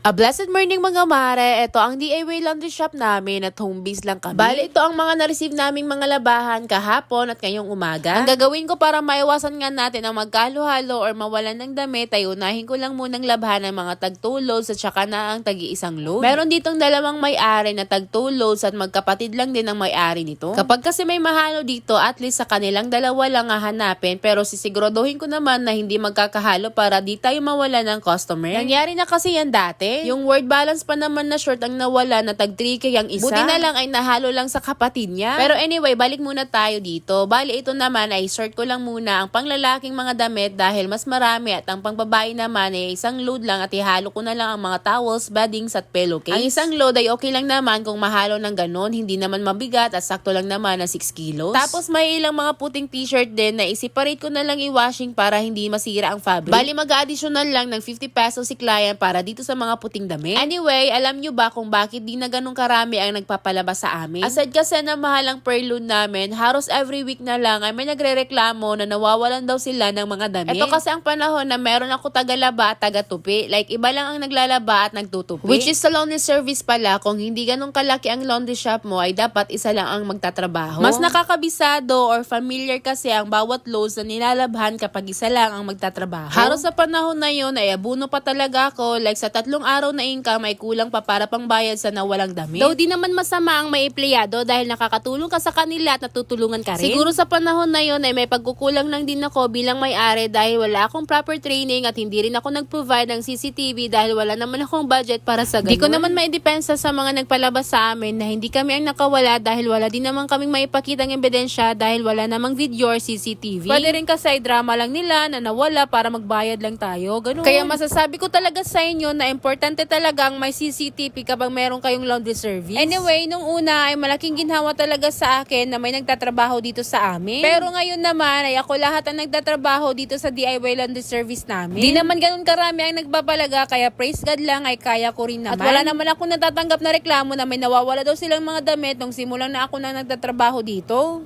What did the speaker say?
A blessed morning mga mare, ito ang DIY laundry shop namin at home base lang kami. Bali, ito ang mga na-receive naming mga labahan kahapon at ngayong umaga. Ang gagawin ko para maiwasan nga natin ang magkalo-halo or mawalan ng damit ay unahin ko lang munang labhan ng mga tag-2 loads at saka na ang tagi-isang load. Meron ditong dalawang may-ari na tag-2 loads at magkapatid lang din ang may-ari nito. Kapag kasi may mahalo dito, at least sa kanilang dalawa lang hahanapin, pero sisiguraduhin ko naman na hindi magkakahalo para di tayo mawala ng customer. Nangyari na kasi yan dati. Yung word balance pa naman na short ang nawala na tag 3K ang isa. Buti na lang ay nahalo lang sa kapatid niya. Pero anyway, balik muna tayo dito. Bali, ito naman ay sort ko lang muna ang panglalaking mga damit dahil mas marami at ang pangbabae naman ay isang load lang at ihalo ko na lang ang mga towels, beddings at pillowcase. Ang isang load ay okay lang naman kung mahalo ng ganon, hindi naman mabigat at sakto lang naman na 6 kilos. Tapos may ilang mga puting t-shirt din na i-separate ko na lang i-washing para hindi masira ang fabric. Bali, mag-additional lang ng 50 pesos si client para dito sa mga puting damit. Anyway, alam nyo ba kung bakit di na ganun karami ang nagpapalabas sa amin? Aside kasi na mahal ang per load namin, halos every week na lang ay may nagre-reklamo na nawawalan daw sila ng mga damit. Ito kasi ang panahon na meron ako tagalaba at taga-tupi. Like, iba lang ang naglalaba at nagtutupi. Which is sa laundry service pala, kung hindi ganun kalaki ang laundry shop mo, ay dapat isa lang ang magtatrabaho. Mas nakakabisado or familiar kasi ang bawat loads na nilalabhan kapag isa lang ang magtatrabaho. Halos sa panahon na yun ay abuno pa talaga ako. Like, sa 3 araw na income ay kulang pa para pang bayad sa nawalang damit. Though di naman masama ang may empleyado dahil nakakatulong ka sa kanila at natutulungan ka rin. Siguro sa panahon na yun ay may pagkukulang lang din ako bilang may-ari dahil wala akong proper training at hindi rin ako nag-provide ng CCTV dahil wala naman akong budget para sa ganun. Di ko naman maidepensa sa mga nagpalabas sa amin na hindi kami ang nakawala dahil wala din naman kaming maipakitang ebidensya dahil wala namang video or CCTV. Pwede rin kasi drama lang nila na nawala para magbayad lang tayo. Ganun. Kaya masasabi ko talaga sa inyo na importante talagang may CCTV kapag meron kayong laundry service. Anyway, nung una ay malaking ginhawa talaga sa akin na may nagtatrabaho dito sa amin. Pero ngayon naman ay ako lahat ang nagtatrabaho dito sa DIY laundry service namin. Di naman ganun karami ang nagbabalaga kaya praise God lang ay kaya ko rin naman. At wala naman ako natatanggap na reklamo na may nawawala daw silang mga damit nung simulang na ako na nagtatrabaho dito.